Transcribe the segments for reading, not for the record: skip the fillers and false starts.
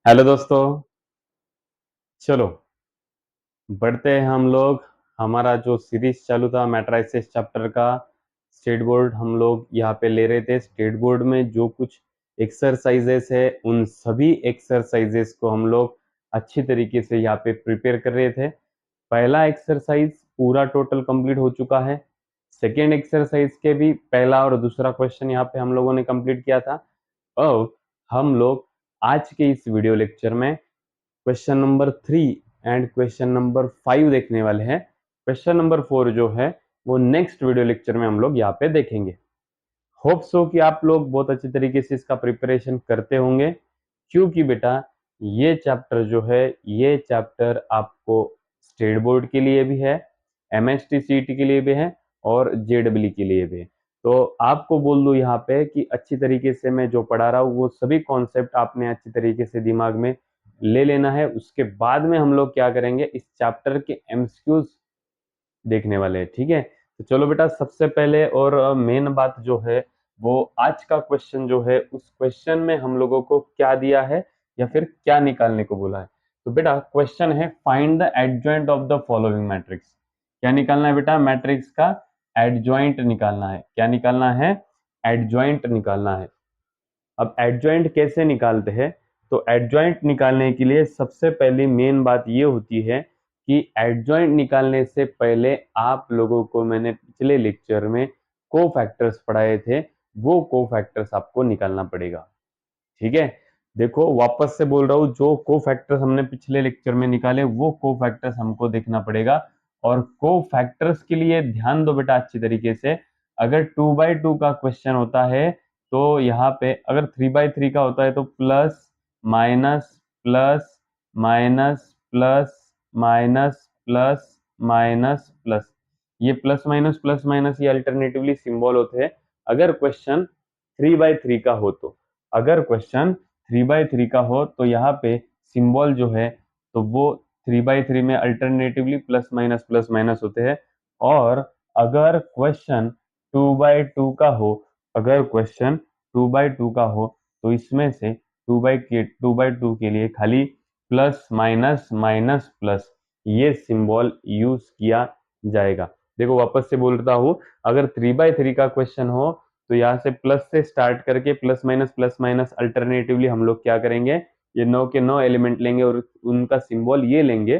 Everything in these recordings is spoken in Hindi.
हेलो दोस्तों। चलो बढ़ते हैं हम लोग। हमारा जो सीरीज चालू था मैट्राइसेस चैप्टर का, स्टेट बोर्ड हम लोग यहाँ पे ले रहे थे। स्टेट बोर्ड में जो कुछ एक्सरसाइजेस है उन सभी एक्सरसाइजेस को हम लोग अच्छी तरीके से यहाँ पे प्रिपेयर कर रहे थे। पहला एक्सरसाइज पूरा टोटल कंप्लीट हो चुका है। सेकेंड एक्सरसाइज के भी पहला और दूसरा क्वेश्चन यहाँ पे हम लोगों ने कंप्लीट किया था। अब हम लोग आज के इस वीडियो लेक्चर में question number 3 and question number 5 देखने वाले हैं। क्वेश्चन नंबर 4 जो है वो नेक्स्ट वीडियो लेक्चर में हम लोग यहाँ पे देखेंगे। होप सो कि आप लोग बहुत अच्छी तरीके से इसका प्रिपरेशन करते होंगे, क्योंकि बेटा ये चैप्टर जो है ये चैप्टर आपको स्टेट बोर्ड के लिए भी है, एमएसटी सीईटी के लिए भी है और जेडब्ल्यू के लिए भी है। तो आपको बोल दूं यहाँ पे कि अच्छी तरीके से मैं जो पढ़ा रहा हूँ वो सभी कॉन्सेप्ट आपने अच्छी तरीके से दिमाग में ले लेना है। उसके बाद में हम लोग क्या करेंगे, इस चैप्टर के एमसीक्यूज देखने वाले हैं। ठीक है, तो चलो बेटा, सबसे पहले और मेन बात जो है वो आज का क्वेश्चन जो है उस क्वेश्चन में हम लोगों को क्या दिया है या फिर क्या निकालने को बोला है। तो बेटा क्वेश्चन है find the adjoint of the following matrix. क्या निकालना है बेटा? मैट्रिक्स का एडजॉइंट निकालना है। क्या निकालना है? एडजॉइंट निकालना है। अब एडजॉइंट कैसे निकालते हैं? तो एडजॉइंट निकालने के लिए सबसे पहली मेन बात ये होती है कि एडजॉइंट निकालने से पहले आप लोगों को मैंने पिछले लेक्चर में को फैक्टर्स पढ़ाए थे, वो को फैक्टर्स आपको निकालना पड़ेगा। ठीक है, देखो वापस से बोल रहा हूँ, जो को फैक्टर्स हमने पिछले लेक्चर में निकाले वो को फैक्टर्स हमको देखना पड़ेगा। और को फैक्टर्स के लिए ध्यान दो बेटा अच्छी तरीके से। अगर 2/2 का क्वेश्चन होता है तो यहाँ पे अगर 3/3 का होता है तो plus minus plus minus plus minus plus minus plus, ये प्लस माइनस ये अल्टरनेटिवली सिंबल होते हैं अगर क्वेश्चन 3/3 का हो तो। अगर क्वेश्चन 3/3 का हो तो यहाँ पे सिंबल जो है तो वो 3/3 में अल्टरनेटिवली प्लस माइनस होते हैं। और अगर क्वेश्चन 2/2 का हो, अगर क्वेश्चन 2/2 का हो तो इसमें से 2/2 के लिए खाली प्लस माइनस माइनस प्लस ये सिंबल यूज किया जाएगा। देखो वापस से बोल रहा हूँ, अगर 3/3 का क्वेश्चन हो तो यहाँ से प्लस से स्टार्ट करके प्लस माइनस अल्टरनेटिवली हम लोग क्या करेंगे, ये 9 के 9 एलिमेंट लेंगे और उनका सिंबल ये लेंगे।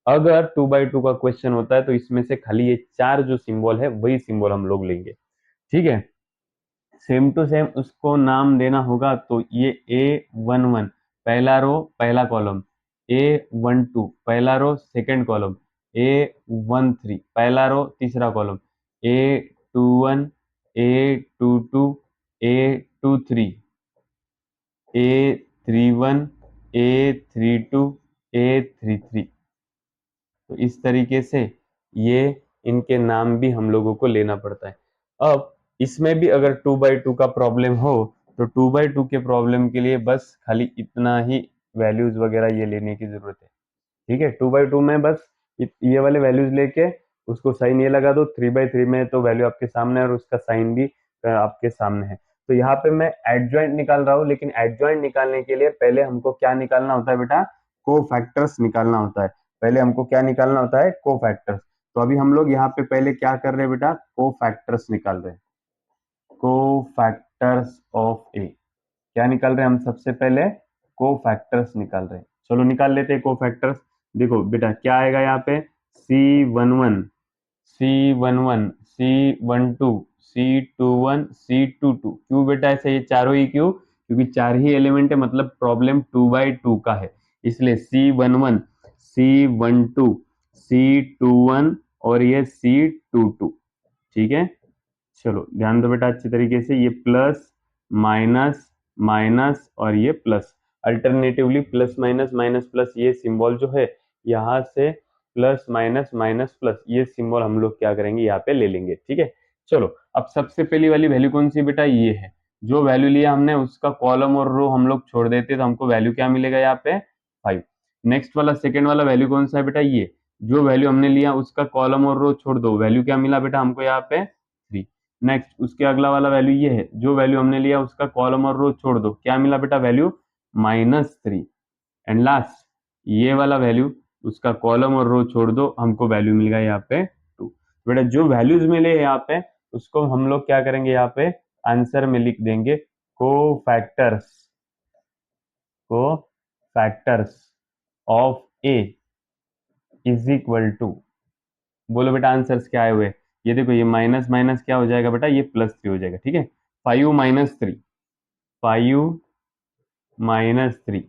अगर 2/2 का क्वेश्चन होता है तो इसमें से खाली ये चार जो सिंबल है वही सिंबल हम लोग लेंगे। ठीक है, सेम टू सेम उसको नाम देना होगा। तो ये A11 पहला रो पहला कॉलम, A12 पहला रो सेकंड कॉलम, A13 पहला रो तीसरा column, A21 A22 A23 A31 A32 A33। तो इस तरीके से ये इनके नाम भी हम लोगों को लेना पड़ता है। अब इसमें भी अगर 2/2 का प्रॉब्लम हो तो 2/2 के प्रॉब्लम के लिए बस खाली इतना ही वैल्यूज वगैरह ये लेने की जरूरत है। ठीक है, 2/2 में बस ये वाले वैल्यूज लेके उसको साइन ये लगा दो। 3/3 में तो वैल्यू आपके सामने है और उसका साइन भी आपके सामने है। तो यहाँ पे मैं एडजॉइंट निकाल रहा हूँ, लेकिन एडजॉइंट निकालने के लिए पहले हमको क्या निकालना होता है बेटा? को फैक्टर्स निकालना होता है। पहले हमको क्या निकालना होता है? को फैक्टर्स। तो अभी हम लोग यहाँ पे पहले क्या कर रहे हैं बेटा? को फैक्टर्स निकाल रहे हैं। को फैक्टर्स ऑफ ए क्या निकाल रहे हैं हम? सबसे पहले को फैक्टर्स निकाल रहे हैं। चलो निकाल लेते हैं को फैक्टर्स। देखो बेटा क्या आएगा यहाँ पे, C11 C11 C12 C21 C22। क्यों बेटा ऐसे ये चारों ही क्यों? क्योंकि चार ही एलिमेंट है, मतलब प्रॉब्लम 2/2 का है, इसलिए C11 C12 C21 और ये C22। ठीक है, चलो ध्यान दो बेटा अच्छी तरीके से, ये प्लस माइनस माइनस और ये plus, alternatively plus minus minus plus ये सिंबल जो है यहाँ से प्लस माइनस माइनस प्लस ये सिंबल हम लोग क्या करेंगे यहाँ पे ले लेंगे। ठीक है, चलो अब सबसे पहली वाली वैल्यू कौन सी बेटा? ये है। जो वैल्यू लिया हमने उसका कॉलम और रो हम लोग छोड़ देते तो हमको वैल्यू क्या मिलेगा यहाँ पे? 5। नेक्स्ट वाला सेकेंड वाला वैल्यू कौन सा है बेटा? ये जो वैल्यू हमने लिया उसका कॉलम और रो छोड़ दो, वैल्यू क्या मिला बेटा हमको यहाँ पे? 3। नेक्स्ट उसके अगला वाला वैल्यू ये है, जो वैल्यू हमने लिया उसका कॉलम और रो छोड़ दो, क्या मिला बेटा? वैल्यू -3। एंड लास्ट ये वाला वैल्यू, उसका कॉलम और रो छोड़ दो, हमको वैल्यू मिल गया यहाँ पे 2। बेटा जो वैल्यूज मिले यहाँ पे उसको हम लोग क्या करेंगे, यहाँ पे आंसर में लिख देंगे cofactors, cofactors of A is equal to, बोलो बेटा आंसर्स क्या आए हुए। ये देखो ये माइनस माइनस क्या हो जाएगा बेटा, ये +3 हो जाएगा। ठीक है, 5 - 3, 5 - 3,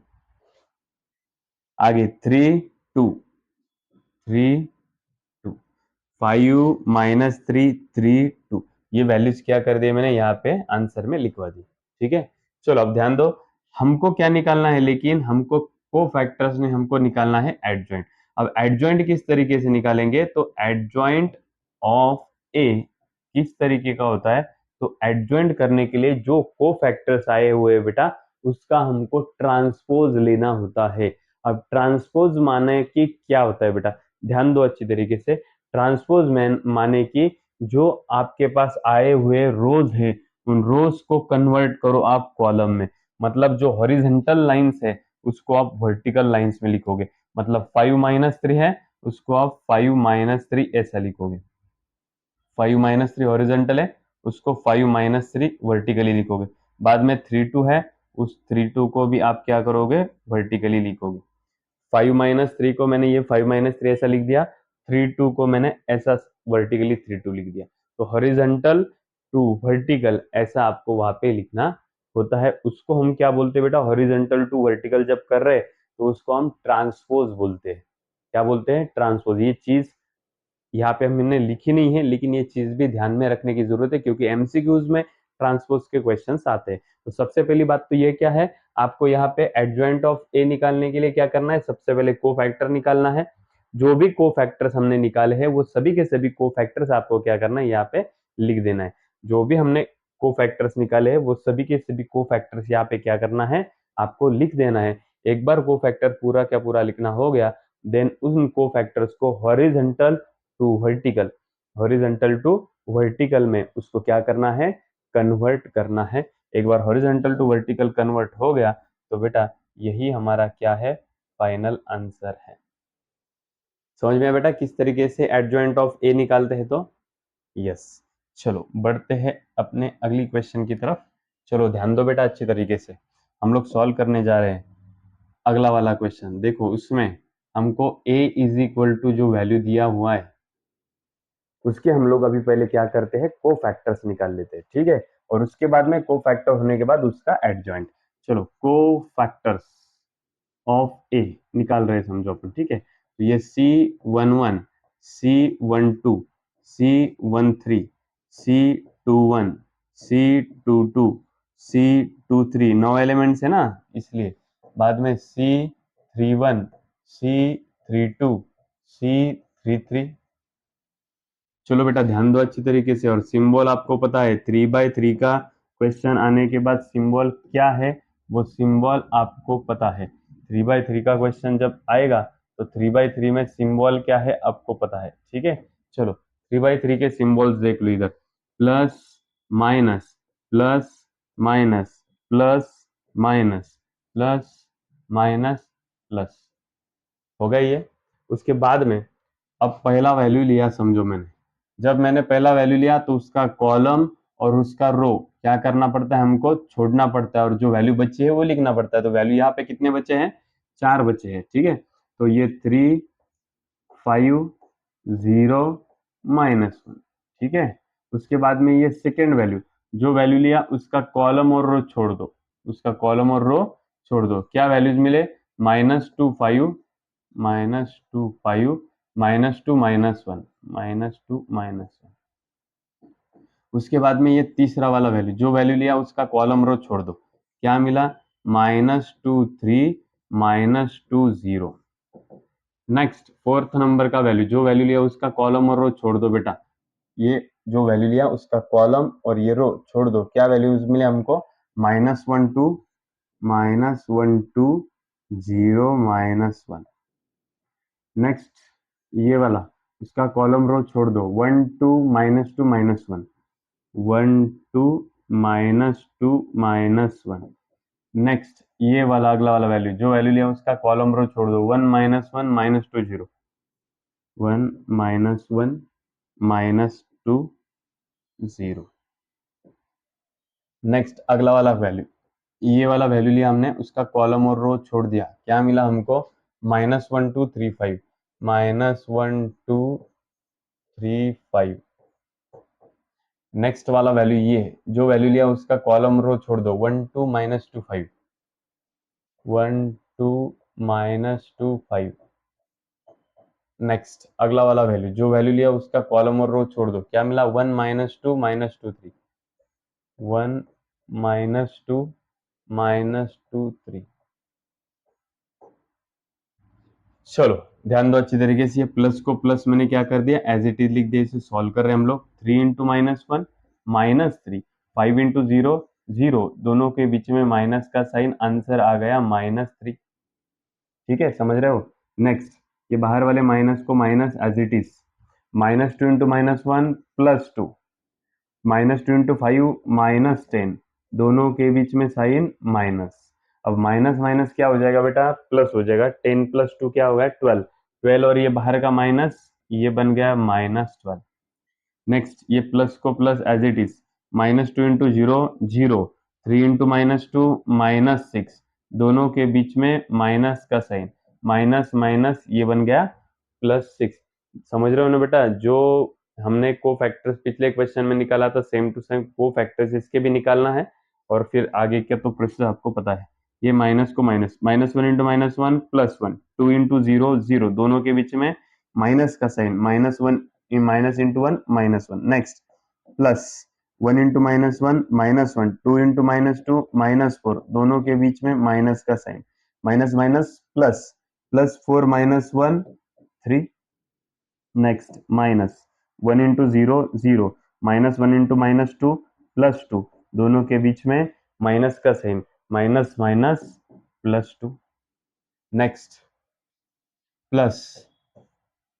आगे 3 2, 3 2, 5 - 3 3 2, ये वैल्यूज क्या कर दिए मैंने यहाँ पे आंसर में लिखवा दी। ठीक है, चलो अब ध्यान दो, हमको क्या निकालना है, लेकिन हमको कोफैक्टर्स में हमको निकालना है एडजॉइंट। अब एडजॉइंट किस तरीके से निकालेंगे, तो एडजॉइंट ऑफ ए किस तरीके का होता है, तो एडजॉइंट करने के लिए जो कोफैक्टर्स आए हुए बेटा उसका हमको ट्रांसपोज लेना होता है। अब ट्रांसपोज माने कि क्या होता है बेटा, ध्यान दो अच्छी तरीके से। ट्रांसपोज माने कि जो आपके पास आए हुए रोज है उन रोज को कन्वर्ट करो आप कॉलम में, मतलब जो हॉरिजॉन्टल लाइंस है उसको आप वर्टिकल लाइंस में लिखोगे। मतलब 5 - 3 है, उसको आप 5 - 3 ऐसा लिखोगे। 5 - 3 हॉरिजॉन्टल है, उसको 5 - 3 वर्टिकली लिखोगे। बाद में 3 2 है, उस 3 2 को भी आप क्या करोगे, वर्टिकली लिखोगे। 5 - 3 को मैंने ये 5 - 3 ऐसा लिख दिया, 3 2 को मैंने ऐसा वर्टिकली 3 2 लिख दिया। तो हॉरिजॉन्टल टू वर्टिकल ऐसा आपको वहां पे लिखना होता है। उसको हम क्या बोलते हैं बेटा, हॉरिजॉन्टल टू वर्टिकल जब कर रहे हैं तो उसको हम ट्रांसपोज बोलते हैं। क्या बोलते हैं, ट्रांसपोज। ये चीज यहाँ पे हमने लिखी नहीं है, लेकिन ये चीज भी ध्यान में रखने की जरूरत है क्योंकि एमसीक्यूज में ट्रांसपोज के क्वेश्चंस आते हैं। तो सबसे पहली बात तो ये क्या है, आपको यहाँ पे एडजॉइंट ऑफ ए निकालने के लिए क्या करना है, सबसे पहले कोफैक्टर निकालना है। जो भी कोफैक्टर्स हमने निकाले हैं वो सभी के सभी कोफैक्टर्स आपको क्या करना है, यहाँ पे लिख देना है। जो भी हमने कोफैक्टर्स निकाले हैं वो सभी के सभी कोफैक्टर्स यहाँ पे क्या करना है, आपको लिख देना है। एक बार कोफैक्टर पूरा क्या पूरा लिखना हो गया, देन उन कोफैक्टर्स को horizontal to vertical, horizontal to vertical में उसको क्या करना है, कन्वर्ट करना है। एक बार हॉरिजॉन्टल टू वर्टिकल कन्वर्ट हो गया तो बेटा यही हमारा क्या है, फाइनल आंसर है। समझ में आया बेटा किस तरीके से एडजॉइंट ऑफ ए निकालते हैं। तो यस, चलो बढ़ते हैं अपने अगली क्वेश्चन की तरफ। चलो ध्यान दो बेटा अच्छी तरीके से, हम लोग सॉल्व करने जा रहे हैं अगला वाला क्वेश्चन। देखो उसमें हमको a इज इक्वल टू जो वैल्यू दिया हुआ है उसके हम लोग अभी पहले क्या करते हैं, को फैक्टर्स निकाल लेते हैं। ठीक है, और उसके बाद में को फैक्टर होने के बाद उसका एडजॉइंट। चलो को फैक्टर्स ऑफ ए निकाल रहे हैं समझो अपन। ठीक है, तो ये C11, C12, C13, C21, C22, C23, 9 elements है ना इसलिए। बाद में C31, C32, C33। चलो बेटा ध्यान दो अच्छी तरीके से, और सिंबल आपको पता है 3/3 का क्वेश्चन आने के बाद सिंबल क्या है वो सिंबल आपको पता है। 3/3 का क्वेश्चन जब आएगा तो 3/3 में सिंबल क्या है आपको पता है। ठीक है, चलो 3/3 के सिंबल्स देख लो इधर, plus minus, plus minus, plus minus, plus minus, plus, हो गया ये। उसके बाद में अब पहला वैल्यू लिया समझो मैंने, जब मैंने पहला वैल्यू लिया तो उसका कॉलम और उसका रो क्या करना पड़ता है, हमको छोड़ना पड़ता है, और जो वैल्यू बची है वो लिखना पड़ता है। तो वैल्यू यहाँ पे कितने बचे हैं, 4 बचे हैं। ठीक है, तो ये 3 5 0 -1। ठीक है, उसके बाद में ये सेकेंड वैल्यू, जो वैल्यू लिया उसका कॉलम और रो छोड़ दो, उसका कॉलम और रो छोड़ दो, क्या वैल्यूज मिले, -2 5, -2 5, -2 -1, -2 -1। उसके बाद में ये तीसरा वाला वैल्यू, जो वैल्यू लिया उसका कॉलम रो छोड़ दो, क्या मिला, -2 3, -2 0। नेक्स्ट फोर्थ नंबर का वैल्यू, जो वैल्यू लिया उसका कॉलम और रो छोड़ दो बेटा, ये जो वैल्यू लिया उसका कॉलम और ये रो छोड़ दो, क्या वैल्यूज मिले हमको, -1 2, -1 2 0 -1। नेक्स्ट ये वाला, इसका कॉलम रो छोड़ दो, 1 2 -2 -1, 1 2 -2 -1। नेक्स्ट ये वाला अगला वाला वैल्यू, जो वैल्यू लिया उसका कॉलम रो छोड़ दो, 1 -1 -2 0, 1 -1 -2 0। नेक्स्ट अगला वाला वैल्यू, ये वाला वैल्यू लिया हमने, उसका कॉलम और रो छोड़ दिया, क्या मिला हमको, -1235, -1235। नेक्स्ट वाला वैल्यू ये है, जो वैल्यू लिया उसका कॉलम रो छोड़ दो, 12 -25, 12 -25। नेक्स्ट अगला वाला वैल्यू, जो वैल्यू लिया उसका कॉलम और रो छोड़ दो, क्या मिला, 1 -2 -2 3, 1 -2 -2 3। चलो ध्यान दो अच्छी तरीके से, ये प्लस को प्लस मैंने क्या कर दिया, एज इट इज लिख दिया, इसे सॉल्व कर रहे हैं हम लोग। 3 इंटू -1 -3, 5 इंटू 0 0, दोनों के बीच में माइनस का साइन, आंसर आ गया -3। ठीक है, समझ रहे हो। नेक्स्ट, ये बाहर वाले माइनस को minus as it is, -2 into -1 +2, -2 into 5 -10, दोनों के बीच में साइन माइनस। अब माइनस माइनस क्या हो जाएगा बेटा, प्लस हो जाएगा, 10 + 2 क्या होगा, 12, 12 और ये बाहर का माइनस, ये बन गया -12। नेक्स्ट, ये प्लस को plus as it is, -2 into 0 0, 3 into -2 -6, दोनों के बीच में माइनस का साइन, माइनस माइनस ये बन गया +6। समझ रहे हो ना बेटा, जो हमने को फैक्टर्स पिछले क्वेश्चन में निकाला था, सेम टू सेम को फैक्टर्स इसके भी निकालना है, और फिर आगे क्या तो प्रोसेस आपको पता है। ये माइनस को माइनस, -1 इंटू -1 +1, 2 इंटू 0 0, दोनों के बीच में माइनस का sign, -1 minus into 1 -1। Next, plus 1 into -1 -1, 2 into -2 -4, दोनों के बीच में माइनस का sign, minus minus plus, +4 -1 3। Next, -1 into 0 0, -1 into -2 +2, दोनों के बीच में माइनस का sign, minus minus +2। Next, plus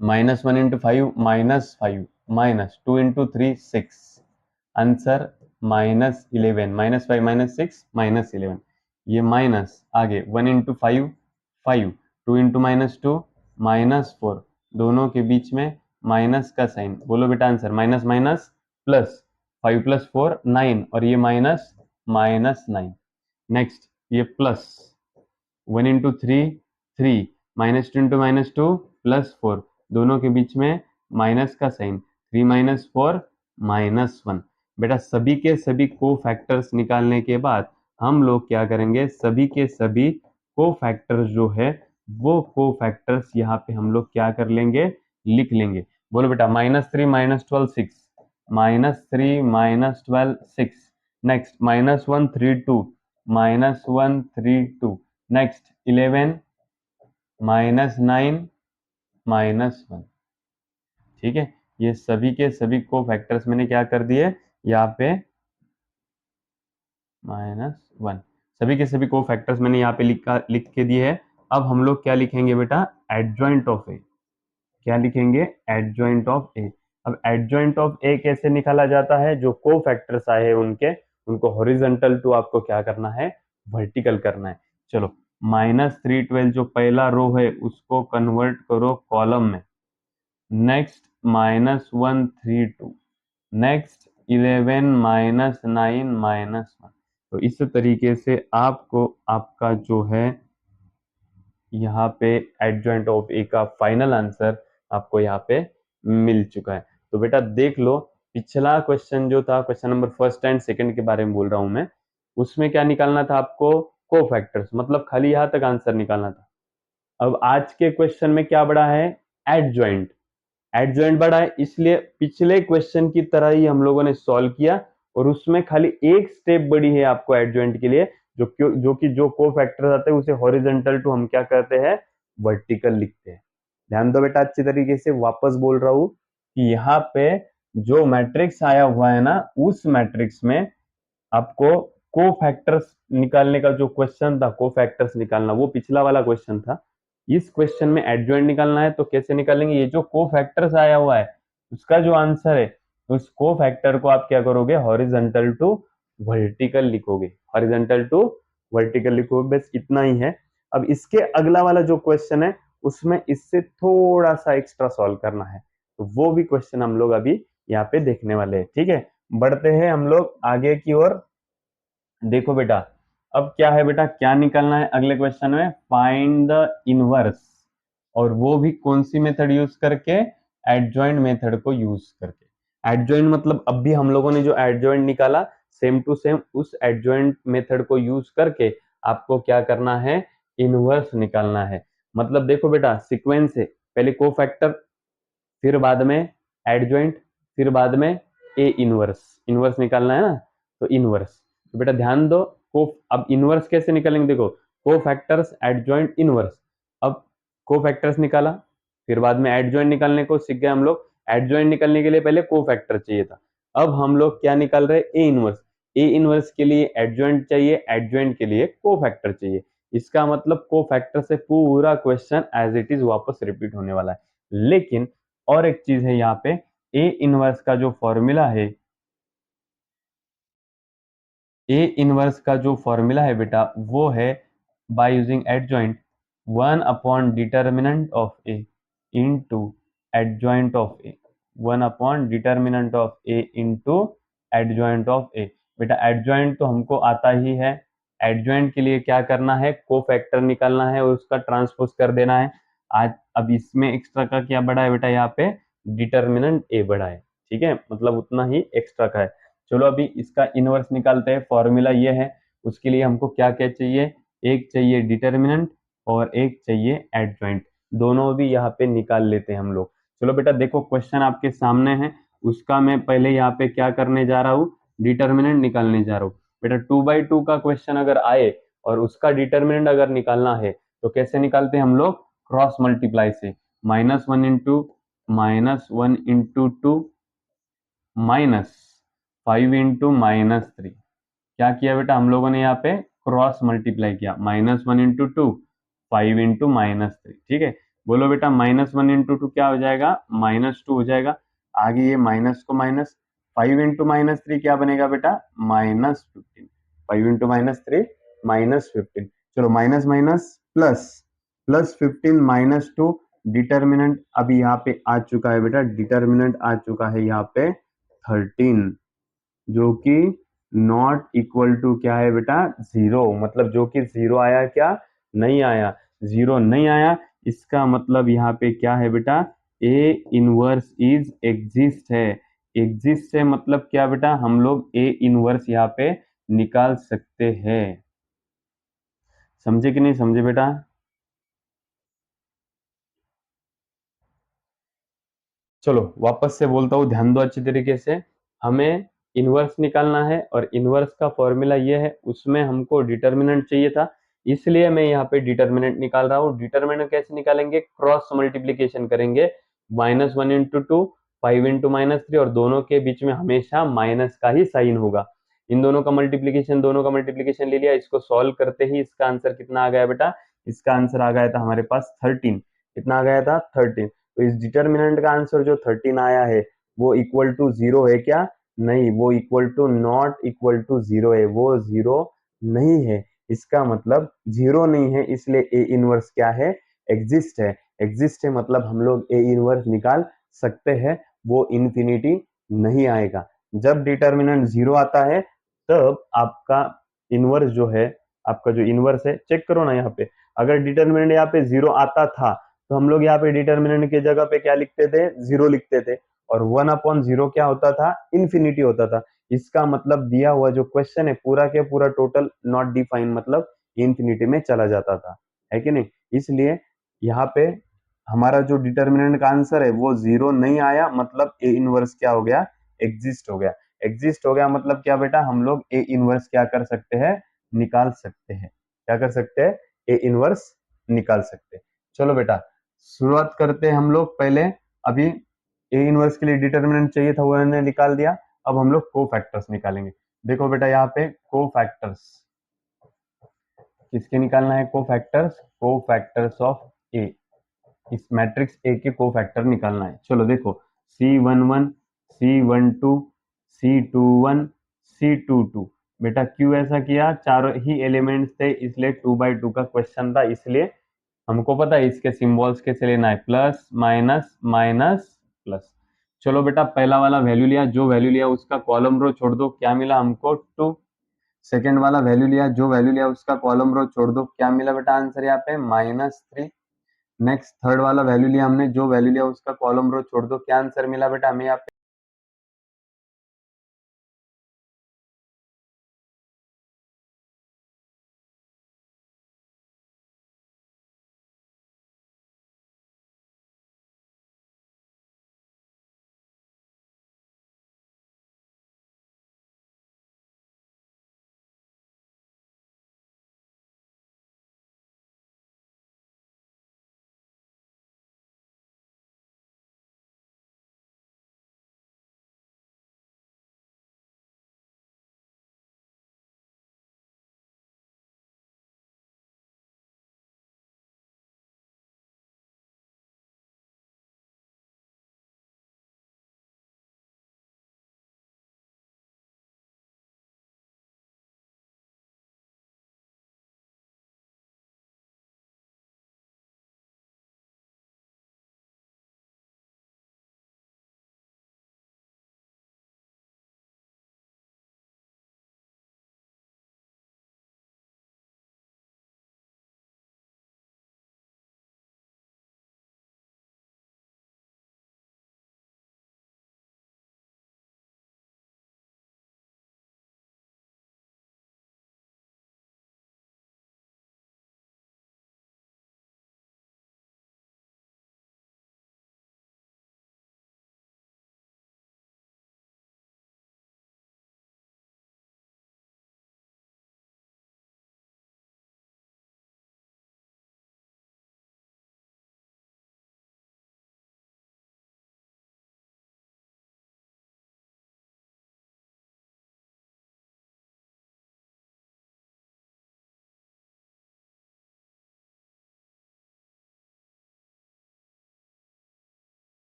-1 into 5 -5, -2 into 3 6, answer -11, -5 -6 -11। ये माइनस आगे, 1 इंटू 5 5, 2 इंटू -2 -4, दोनों के बीच में माइनस का साइन, बोलो बेटा आंसर, माइनस माइनस प्लस, 5 + 4 9, और ये माइनस -9। नेक्स्ट, ये प्लस 1 इंटू 3 3, -2 इंटू -2 +4, दोनों के बीच में माइनस का साइन, 3 - 4 -1। बेटा सभी के सभी को फैक्टर्स निकालने के बाद हम लोग क्या करेंगे, सभी के सभी को फैक्टर्स जो है वो को फैक्टर्स यहाँ पे हम लोग क्या कर लेंगे, लिख लेंगे। बोलो बेटा, -3 -12 6, -3 -12 6। नेक्स्ट, -1 3 2, -1 3 2। नेक्स्ट, 11 -9 -1। ठीक है, ये सभी के सभी को फैक्टर्स मैंने क्या कर दिए यहाँ पे, -1, सभी के सभी को फैक्टर्स मैंने यहाँ पे लिख के दिए है। अब हम लोग क्या लिखेंगे बेटा, एडजॉइंट ऑफ ए। क्या लिखेंगे, एडजॉइंट ऑफ ए। अब एडजॉइंट ऑफ ए कैसे निकाला जाता है, जो को फैक्टर्स आए उनके, उनको हॉरिजॉन्टल टू आपको क्या करना है, वर्टिकल करना है। चलो, -312 जो पहला रो है उसको कन्वर्ट करो कॉलम में। नेक्स्ट, -132। नेक्स्ट, 11 -9 -1। तो इस तरीके से आपको आपका जो है यहाँ पे एडजॉइंट ऑफ ए का फाइनल आंसर आपको यहाँ पे मिल चुका है। तो बेटा देख लो, पिछला क्वेश्चन जो था, question number first and second के बारे में बोल रहा हूं मैं, उसमें क्या निकालना था आपको, को फैक्टर्स, मतलब खाली यहाँ तक आंसर निकालना था। अब आज के क्वेश्चन में क्या बड़ा है, एडजॉइंट। एडजॉइंट बड़ा है, इसलिए पिछले क्वेश्चन की तरह ही हम लोगों ने सॉल्व किया, और उसमें खाली एक स्टेप बड़ी है आपको एडजॉइंट के लिए, जो को फैक्टर आते हैं उसे हॉरिजॉन्टल टू हम क्या करते हैं, वर्टिकल लिखते हैं। ध्यान दो बेटा अच्छी तरीके से, वापस बोल रहा हूं कि यहाँ पे जो मैट्रिक्स आया हुआ है ना, उस मैट्रिक्स में आपको को फैक्टर्स निकालने का जो क्वेश्चन था, को फैक्टर्स निकालना, वो पिछला वाला क्वेश्चन था। इस क्वेश्चन में एडजॉइंट निकालना है, तो कैसे निकालेंगे, ये जो को फैक्टर्स आया हुआ है उसका जो आंसर है, उस को फैक्टर को आप क्या करोगे, हॉरिजॉन्टल टू वर्टिकल लिखोगे, हॉरिजॉन्टल टू वर्टिकल लिखो, बस इतना ही है। अब इसके अगला वाला जो क्वेश्चन है उसमें इससे थोड़ा सा एक्स्ट्रा सॉल्व करना है, तो वो भी क्वेश्चन हम लोग अभी यहाँ पे देखने वाले हैं। ठीक है, बढ़ते हैं हम लोग आगे की ओर। देखो बेटा, अब क्या है बेटा, क्या निकालना है अगले क्वेश्चन में, फाइंड द इनवर्स, और वो भी कौन सी मेथड यूज करके, एडजॉइंट मेथड को यूज करके। एडजॉइंट मतलब अब भी हम लोगों ने जो एडजॉइंट निकाला, सेम टू सेम उस एडजॉइंट मेथड को यूज करके आपको क्या करना है, इनवर्स निकालना है। मतलब देखो बेटा, सीक्वेंस है, पहले कोफैक्टर, फिर बाद में एडजॉइंट, फिर बाद में ए इनवर्स, इनवर्स निकालना है ना, तो इनवर्स। तो बेटा ध्यान दो, को अब इनवर्स कैसे निकालेंगे, देखो को फैक्टर्स एडजॉइंट इनवर्स। अब को फैक्टर्स निकाला, फिर बाद में एडजॉइंट निकालने को सीख गए हम लोग। एडजॉइंट निकालने के लिए पहले को फैक्टर चाहिए था, अब हम लोग क्या निकाल रहे हैं, ए इनवर्स। ए इनवर्स के लिए एडजॉइंट चाहिए, एडजॉइंट के लिए को फैक्टर चाहिए। इसका मतलब को फैक्टर से पूरा क्वेश्चन एज इट इज वापस रिपीट होने वाला है। लेकिन और एक चीज है यहाँ पे, ए इनवर्स का जो फॉर्मूला है, ए इनवर्स का जो फॉर्मूला है बेटा, वो है by using adjoint, one upon determinant of A into adjoint of A, one upon determinant of A into adjoint of A. बेटा एडजॉइंट तो हमको आता ही है, एडजॉइंट के लिए क्या करना है, को फैक्टर निकालना है और उसका ट्रांसपोज कर देना है। आज अब इसमें एक्स्ट्रा का क्या बढ़ा है बेटा, यहाँ पे डिटर्मिनेंट ए बढ़ा है। ठीक है, मतलब उतना ही एक्स्ट्रा का है। चलो अभी इसका इनवर्स निकालते हैं, फॉर्मूला ये है। उसके लिए हमको क्या क्या चाहिए, एक चाहिए डिटर्मिनेंट और एक चाहिए एडजॉइंट, दोनों भी यहाँ पे निकाल लेते हैं हम लोग। चलो बेटा देखो, क्वेश्चन आपके सामने है, उसका मैं पहले यहाँ पे क्या करने जा रहा हूँ, डिटर्मिनेंट निकालने जा रहा हूँ। बेटा 2/2 का क्वेश्चन अगर आए और उसका डिटर्मिनेंट अगर निकालना है तो कैसे निकालते हैं हम लोग, क्रॉस मल्टीप्लाई से, -1 इंटू माइनस 5 इंटू -3। क्या किया बेटा हम लोगों ने यहाँ पे, क्रॉस मल्टीप्लाई किया, -1 इंटू 2, 5 इंटू -3। ठीक है, बोलो बेटा -1 इंटू 2 क्या हो जाएगा, -2 हो जाएगा। आगे ये माइनस को माइनस, 5 इंटू -3 क्या बनेगा बेटा, -15। 5 इंटू -3 -15। चलो माइनस माइनस प्लस, +15 -2। डिटर्मिनेंट अभी यहाँ पे आ चुका है बेटा, डिटर्मिनेंट आ चुका है यहाँ पे 13, जो कि नॉट इक्वल टू क्या है बेटा, 0। मतलब जो कि 0 आया, क्या नहीं आया, 0 नहीं आया। इसका मतलब यहाँ पे क्या है बेटा, ए इनवर्स इज एग्जिस्ट है। एग्जिस्ट है मतलब क्या बेटा, हम लोग ए इनवर्स यहाँ पे निकाल सकते हैं। समझे कि नहीं समझे बेटा। चलो वापस से बोलता हूँ, ध्यान दो अच्छी तरीके से। हमें इनवर्स निकालना है और इनवर्स का फॉर्मूला ये है, उसमें हमको डिटर्मिनेंट चाहिए था, इसलिए मैं यहाँ पे डिटर्मिनेंट निकाल रहा हूँ। डिटर्मिनेंट कैसे निकालेंगे, क्रॉस मल्टीप्लीकेशन करेंगे, -1 इंटू 2, 5 इंटू -3, और दोनों के बीच में हमेशा माइनस का ही साइन होगा। इन दोनों का मल्टीप्लीकेशन, दोनों का मल्टीप्लीकेशन ले लिया, इसको सॉल्व करते ही इसका आंसर कितना आ गया बेटा, इसका आंसर आ गया था हमारे पास 13। कितना आ गया था, 13। तो इस डिटर्मिनेंट का आंसर जो 13 आया है वो इक्वल टू 0 है क्या, नहीं, वो equal to not equal to 0 है, वो 0 नहीं है। इसका मतलब 0 नहीं है, इसलिए ए इनवर्स क्या है, एग्जिस्ट है। एग्जिस्ट है मतलब हम लोग ए इनवर्स निकाल सकते हैं, वो इन्फिनिटी नहीं आएगा। जब डिटर्मिनेंट 0 आता है तब आपका इनवर्स जो है, आपका जो इनवर्स है, चेक करो ना यहाँ पे, अगर डिटर्मिनेंट यहाँ पे 0 आता था तो हम लोग यहाँ पे डिटर्मिनेंट की जगह पे क्या लिखते थे, 0 लिखते थे, और 1/0 क्या होता था, इन्फिनिटी होता था। इसका मतलब दिया हुआ जो क्वेश्चन है पूरा के पूरा टोटल नॉट डिफाइन, मतलब इन्फिनिटी में चला जाता था, है कि नहीं। इसलिए यहाँ पे हमारा जो डिटर्मिनेंट का आंसर है वो 0 नहीं आया, मतलब ए इनवर्स क्या हो गया, एग्जिस्ट हो गया। एग्जिस्ट हो गया मतलब क्या बेटा, हम लोग ए इनवर्स क्या कर सकते हैं, निकाल सकते हैं। क्या कर सकते हैं, ए इनवर्स निकाल सकते हैं। चलो बेटा शुरुआत करते हैं हम लोग। पहले अभी ए इनवर्स के लिए डिटर्मिनेंट चाहिए था, वो हमने निकाल दिया। अब हम लोग को फैक्टर्स निकालेंगे। देखो बेटा यहाँ पे को फैक्टर्स किसके निकालना है, को फैक्टर्स ऑफ ए, इस मैट्रिक्स ए के को फैक्टर निकालना है। चलो देखो, C11, C12, C21, C22, बेटा क्यों ऐसा किया, चारों ही एलिमेंट्स थे इसलिए 2/2 का क्वेश्चन था, इसलिए हमको पता है इसके सिंबल्स कैसे लेना है, प्लस माइनस माइनस प्लस। चलो बेटा पहला वाला वैल्यू लिया, जो वैल्यू लिया उसका कॉलम रो छोड़ दो, क्या मिला हमको 2। सेकेंड वाला वैल्यू लिया, जो वैल्यू लिया उसका कॉलम रो छोड़ दो, क्या मिला बेटा आंसर यहाँ पे -3। नेक्स्ट थर्ड वाला वैल्यू लिया हमने, जो वैल्यू लिया उसका कॉलम रो छोड़ दो, क्या आंसर मिला बेटा हमें यहाँ पे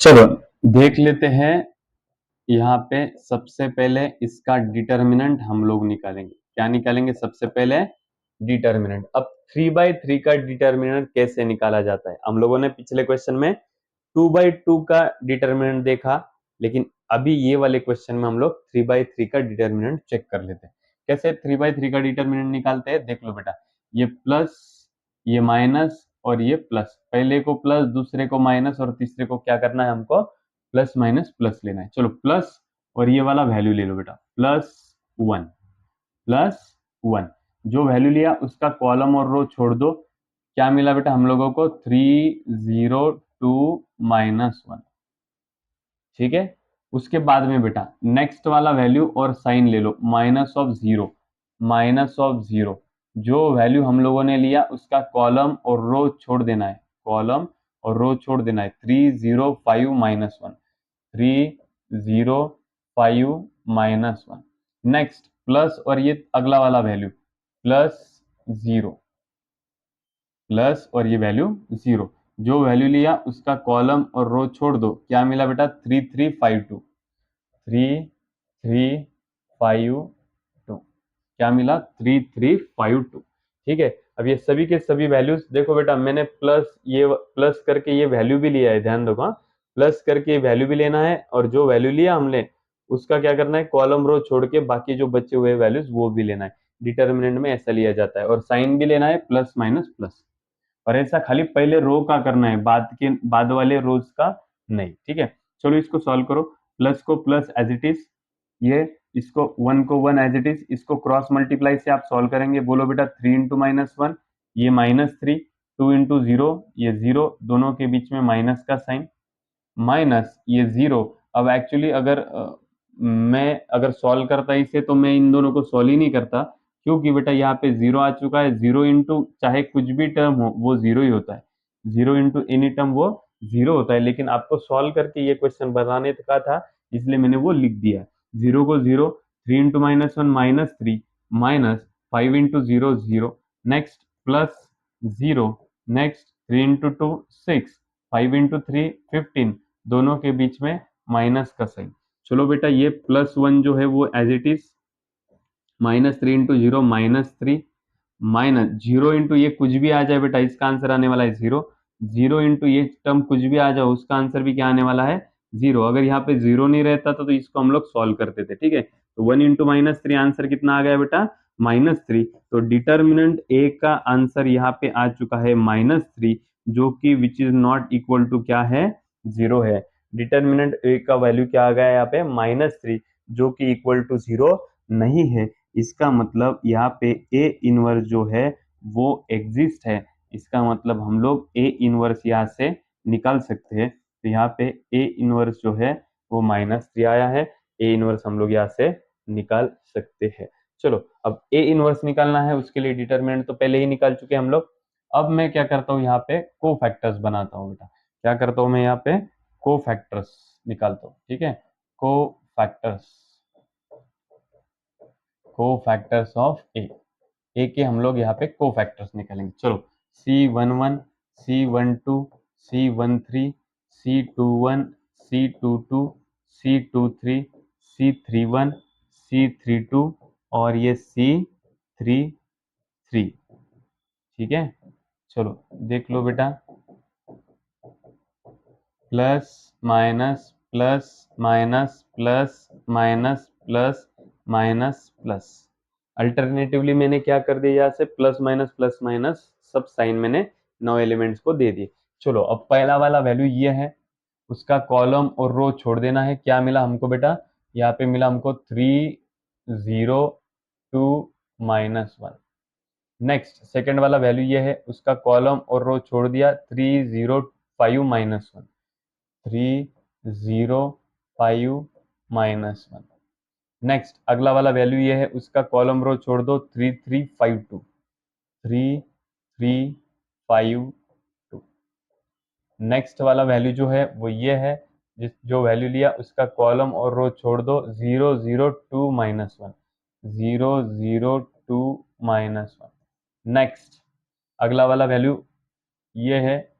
चलो देख लेते हैं। यहाँ पे सबसे पहले इसका डिटर्मिनेंट हम लोग निकालेंगे। क्या निकालेंगे? सबसे पहले डिटर्मिनेंट। अब 3/3 का डिटर्मिनेंट कैसे निकाला जाता है? हम लोगों ने पिछले क्वेश्चन में 2/2 का डिटर्मिनेंट देखा, लेकिन अभी ये वाले क्वेश्चन में हम लोग 3/3 का डिटर्मिनेंट चेक कर लेते हैं। कैसे 3/3 का डिटर्मिनेंट निकालते हैं? देख लो बेटा, ये प्लस, ये माइनस और ये प्लस। पहले को प्लस, दूसरे को माइनस और तीसरे को क्या करना है? हमको प्लस माइनस प्लस लेना है। चलो प्लस और ये वाला वैल्यू ले लो बेटा, +1, +1। जो वैल्यू लिया उसका कॉलम और रो छोड़ दो। क्या मिला बेटा हम लोगों को? 302 -1। ठीक है। उसके बाद में बेटा नेक्स्ट वाला वैल्यू और साइन ले लो, -0, -0। जो वैल्यू हम लोगों ने लिया उसका कॉलम और रो छोड़ देना है, कॉलम और रो छोड़ देना है। 305 -1, 305 -1। नेक्स्ट प्लस और ये अगला वाला वैल्यू +0, प्लस और ये वैल्यू 0। जो वैल्यू लिया उसका कॉलम और रो छोड़ दो। क्या मिला बेटा? 3352, 3352। क्या मिला? 3352। ठीक है। अब ये सभी के सभी वैल्यूज देखो बेटा, मैंने प्लस ये प्लस करके ये वैल्यू भी लिया है, ध्यान दो। हाँ, प्लस करके वैल्यू भी लेना है और जो वैल्यू लिया हमने उसका क्या करना है? कॉलम रो छोड़ के बाकी जो बचे हुए वैल्यूज वो भी लेना है। डिटर्मिनेंट में ऐसा लिया जाता है। और साइन भी लेना है, प्लस माइनस प्लस। और ऐसा खाली पहले रो का करना है, बाद वाले रोज का नहीं। ठीक है। चलो इसको सॉल्व करो। प्लस को प्लस एज इट इज, ये इसको 1 को 1 एज इट इज, इसको क्रॉस मल्टीप्लाई से आप सॉल्व करेंगे। बोलो बेटा 3 इंटू -1, ये -3, 2 इंटू 0, ये 0, दोनों के बीच में माइनस का साइन, माइनस ये 0। अब एक्चुअली अगर मैं अगर सॉल्व करता इसे तो मैं इन दोनों को सॉल्व ही नहीं करता, क्योंकि बेटा यहाँ पे 0 आ चुका है। 0 इंटू चाहे कुछ भी टर्म हो वो 0 ही होता है। 0 इंटू एनी टर्म वो 0 होता है। लेकिन आपको सॉल्व करके ये क्वेश्चन बनाने का था, इसलिए मैंने वो लिख दिया। 0 को 0, 3 into -1 -3, minus 5 into 0 0, next plus 0, next 3 into 2 6, 5 into 3 15, दोनों के बीच में माइनस का साइन। चलो बेटा ये +1 जो है वो as it is, -3 into 0 -3, minus 0 into ये कुछ भी आ जाए बेटा, इसका आंसर आने वाला है 0। 0 इंटू ये टर्म कुछ भी आ जाए उसका आंसर भी क्या आने वाला है? 0। अगर यहाँ पे 0 नहीं रहता तो इसको हम लोग सॉल्व करते थे। ठीक है। तो 1 इंटू -3 आंसर कितना आ गया बेटा? -3। तो डिटर्मिनेंट ए का आंसर यहाँ पे आ चुका है -3, जो कि which is not equal to क्या है? 0 है। डिटर्मिनेंट ए का वैल्यू क्या आ गया यहाँ पे? -3, जो कि इक्वल टू 0 नहीं है। इसका मतलब यहाँ पे ए इनवर्स जो है वो एग्जिस्ट है। इसका मतलब हम लोग ए इनवर्स यहाँ से निकाल सकते हैं। तो यहाँ पे ए इनवर्स जो है वो -3 आया है। ए इनवर्स हम लोग यहाँ से निकाल सकते हैं। चलो अब ए इनवर्स निकालना है, उसके लिए डिटरमिनेंट तो पहले ही निकाल चुके हम लोग। अब मैं क्या करता हूँ? यहाँ पे को फैक्टर्स बनाता हूँ बेटा। क्या करता हूँ मैं? यहाँ पे को फैक्टर्स निकालता हूँ। ठीक है। को फैक्टर्स, को फैक्टर्स ऑफ ए के हम लोग यहाँ पे को फैक्टर्स निकालेंगे। चलो C11, C12, C13, C21, C22, C23, C31, C32 और ये C33। ठीक है। चलो देख लो बेटा, plus minus plus minus plus minus plus minus plus. Alternatively मैंने क्या कर दिया? यहाँ से प्लस माइनस सब साइन मैंने 9 एलिमेंट्स को दे दिए। चलो अब पहला वाला वैल्यू ये है, उसका कॉलम और रो छोड़ देना है। क्या मिला हमको बेटा? यहाँ पे मिला हमको 302 -1। नेक्स्ट सेकेंड वाला वैल्यू ये है, उसका कॉलम और रो छोड़ दिया, 305 -1, 305 -1। नेक्स्ट अगला वाला वैल्यू ये है, उसका कॉलम रो छोड़ दो, 3352, 3352। नेक्स्ट वाला वैल्यू जो है वो ये है, जो वैल्यू लिया उसका कॉलम और रो छोड़ दो, 002 -1, 002 -1। नेक्स्ट अगला वाला वैल्यू ये है,